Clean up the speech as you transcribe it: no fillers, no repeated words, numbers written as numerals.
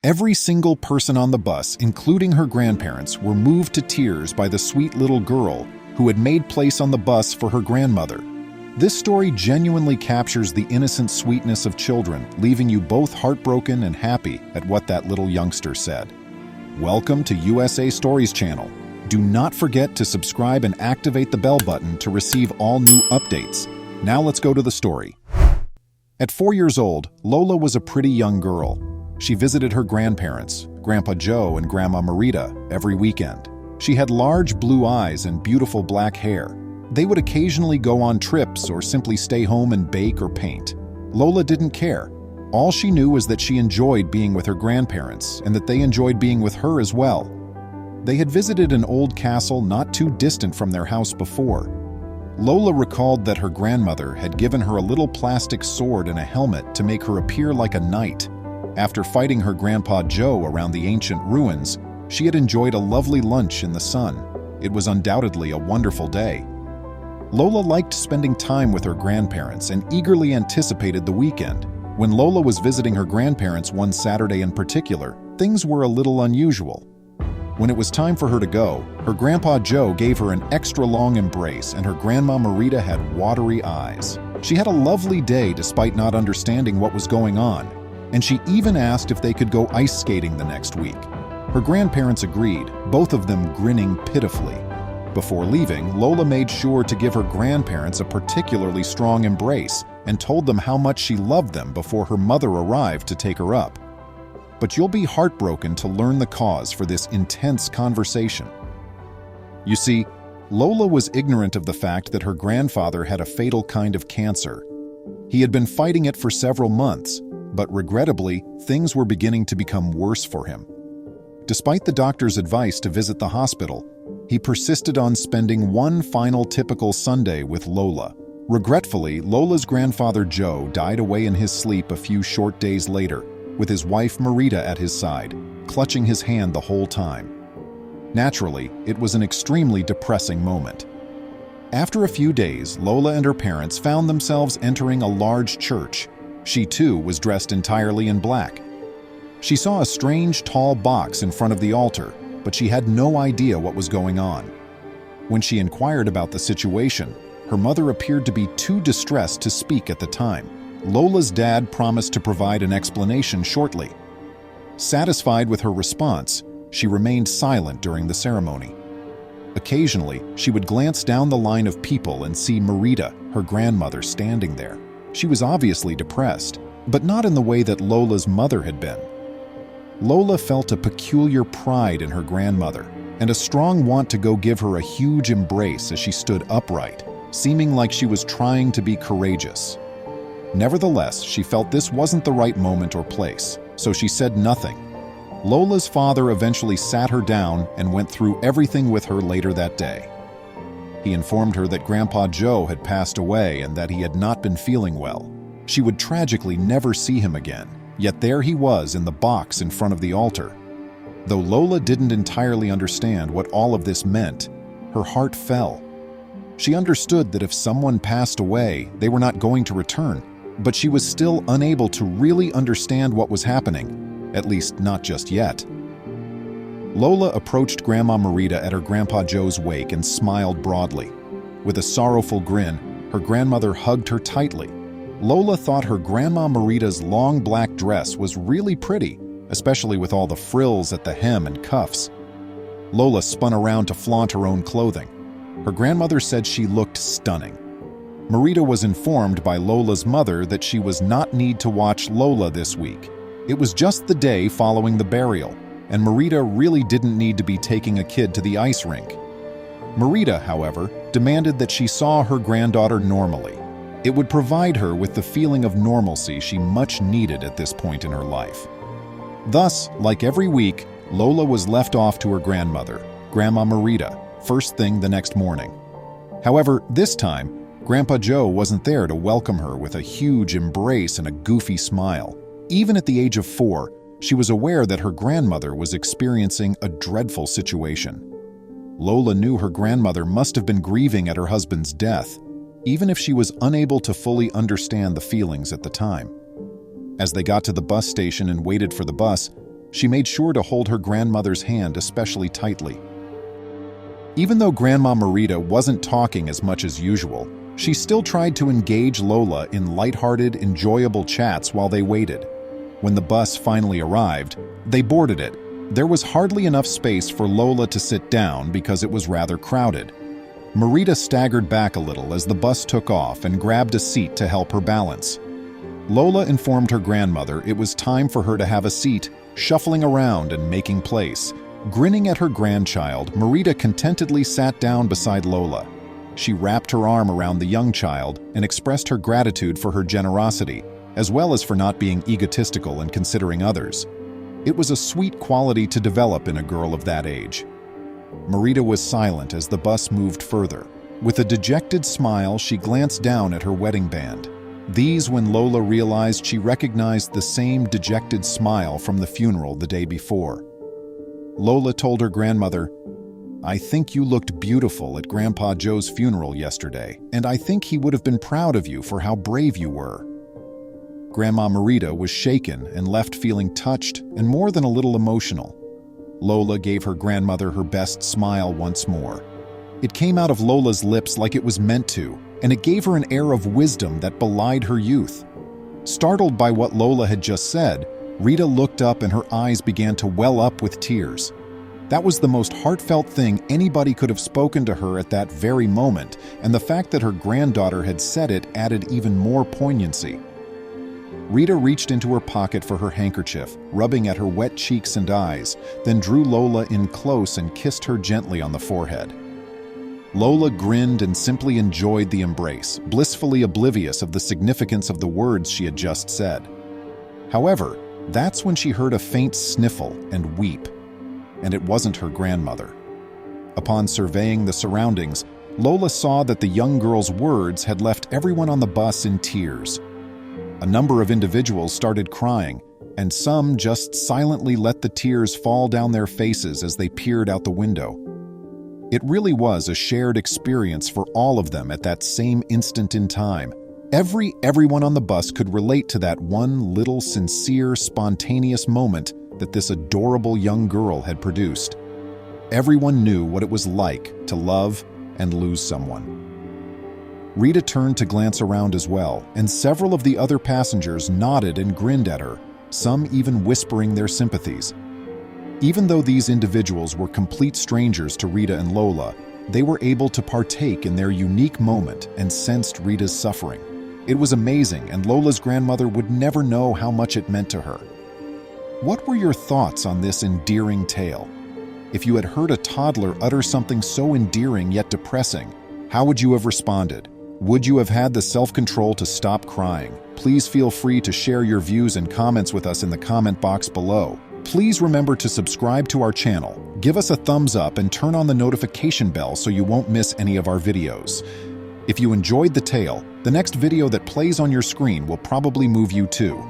Every single person on the bus, including her grandparents, were moved to tears by the sweet little girl who had made place on the bus for her grandmother. This story genuinely captures the innocent sweetness of children, leaving you both heartbroken and happy at what that little youngster said. Welcome to USA Stories channel. Do not forget to subscribe and activate the bell button to receive all new updates. Now let's go to the story. At 4 years old, Lola was a pretty young girl. She visited her grandparents, Grandpa Joe and Grandma Marita, every weekend. She had large blue eyes and beautiful black hair. They would occasionally go on trips or simply stay home and bake or paint. Lola didn't care. All she knew was that she enjoyed being with her grandparents and that they enjoyed being with her as well. They had visited an old castle not too distant from their house before. Lola recalled that her grandmother had given her a little plastic sword and a helmet to make her appear like a knight. After fighting her Grandpa Joe around the ancient ruins, she had enjoyed a lovely lunch in the sun. It was undoubtedly a wonderful day. Lola liked spending time with her grandparents and eagerly anticipated the weekend. When Lola was visiting her grandparents one Saturday in particular, things were a little unusual. When it was time for her to go, her Grandpa Joe gave her an extra long embrace and her Grandma Marita had watery eyes. She had a lovely day despite not understanding what was going on, and she even asked if they could go ice skating the next week. Her grandparents agreed, both of them grinning pitifully. Before leaving, Lola made sure to give her grandparents a particularly strong embrace and told them how much she loved them before her mother arrived to take her up. But you'll be heartbroken to learn the cause for this intense conversation. You see, Lola was ignorant of the fact that her grandfather had a fatal kind of cancer. He had been fighting it for several months, but regrettably, things were beginning to become worse for him. Despite the doctor's advice to visit the hospital, he persisted on spending one final typical Sunday with Lola. Regretfully, Lola's grandfather Joe died away in his sleep a few short days later, with his wife Marita at his side, clutching his hand the whole time. Naturally, it was an extremely depressing moment. After a few days, Lola and her parents found themselves entering a large church. She too was dressed entirely in black. She saw a strange, tall box in front of the altar, but she had no idea what was going on. When she inquired about the situation, her mother appeared to be too distressed to speak at the time. Lola's dad promised to provide an explanation shortly. Satisfied with her response, she remained silent during the ceremony. Occasionally, she would glance down the line of people and see Marita, her grandmother, standing there. She was obviously depressed, but not in the way that Lola's mother had been. Lola felt a peculiar pride in her grandmother and a strong want to go give her a huge embrace as she stood upright, seeming like she was trying to be courageous. Nevertheless, she felt this wasn't the right moment or place, so she said nothing. Lola's father eventually sat her down and went through everything with her later that day. He informed her that Grandpa Joe had passed away and that he had not been feeling well. She would tragically never see him again, yet there he was in the box in front of the altar. Though Lola didn't entirely understand what all of this meant, her heart fell. She understood that if someone passed away, they were not going to return, but she was still unable to really understand what was happening, at least not just yet. Lola approached Grandma Marita at her Grandpa Joe's wake and smiled broadly. With a sorrowful grin, her grandmother hugged her tightly. Lola thought her Grandma Marita's long black dress was really pretty, especially with all the frills at the hem and cuffs. Lola spun around to flaunt her own clothing. Her grandmother said she looked stunning. Marita was informed by Lola's mother that she was not need to watch Lola this week. It was just the day following the burial, and Marita really didn't need to be taking a kid to the ice rink. Marita, however, demanded that she saw her granddaughter normally. It would provide her with the feeling of normalcy she much needed at this point in her life. Thus, like every week, Lola was left off to her grandmother, Grandma Marita, first thing the next morning. However, this time, Grandpa Joe wasn't there to welcome her with a huge embrace and a goofy smile. Even at the age of 4, she was aware that her grandmother was experiencing a dreadful situation. Lola knew her grandmother must have been grieving at her husband's death, even if she was unable to fully understand the feelings at the time. As they got to the bus station and waited for the bus, she made sure to hold her grandmother's hand especially tightly. Even though Grandma Marita wasn't talking as much as usual, she still tried to engage Lola in lighthearted, enjoyable chats while they waited. When the bus finally arrived, they boarded it. There was hardly enough space for Lola to sit down because it was rather crowded. Marita staggered back a little as the bus took off and grabbed a seat to help her balance. Lola informed her grandmother it was time for her to have a seat, shuffling around and making place. Grinning at her grandchild, Marita contentedly sat down beside Lola. She wrapped her arm around the young child and expressed her gratitude for her generosity, as well as for not being egotistical and considering others. It was a sweet quality to develop in a girl of that age. Marita was silent as the bus moved further. With a dejected smile, she glanced down at her wedding band. These when Lola realized she recognized the same dejected smile from the funeral the day before. Lola told her grandmother, "I think you looked beautiful at Grandpa Joe's funeral yesterday, and I think he would have been proud of you for how brave you were." Grandma Marita was shaken and left feeling touched and more than a little emotional. Lola gave her grandmother her best smile once more. It came out of Lola's lips like it was meant to, and it gave her an air of wisdom that belied her youth. Startled by what Lola had just said, Rita looked up and her eyes began to well up with tears. That was the most heartfelt thing anybody could have spoken to her at that very moment, and the fact that her granddaughter had said it added even more poignancy. Rita reached into her pocket for her handkerchief, rubbing at her wet cheeks and eyes, then drew Lola in close and kissed her gently on the forehead. Lola grinned and simply enjoyed the embrace, blissfully oblivious of the significance of the words she had just said. However, that's when she heard a faint sniffle and weep, and it wasn't her grandmother. Upon surveying the surroundings, Lola saw that the young girl's words had left everyone on the bus in tears. A number of individuals started crying, and some just silently let the tears fall down their faces as they peered out the window. It really was a shared experience for all of them at that same instant in time. Everyone on the bus could relate to that one little sincere, spontaneous moment that this adorable young girl had produced. Everyone knew what it was like to love and lose someone. Rita turned to glance around as well, and several of the other passengers nodded and grinned at her, some even whispering their sympathies. Even though these individuals were complete strangers to Rita and Lola, they were able to partake in their unique moment and sensed Rita's suffering. It was amazing, and Lola's grandmother would never know how much it meant to her. What were your thoughts on this endearing tale? If you had heard a toddler utter something so endearing yet depressing, how would you have responded? Would you have had the self-control to stop crying? Please feel free to share your views and comments with us in the comment box below. Please remember to subscribe to our channel, give us a thumbs up, and turn on the notification bell so you won't miss any of our videos. If you enjoyed the tale, the next video that plays on your screen will probably move you too.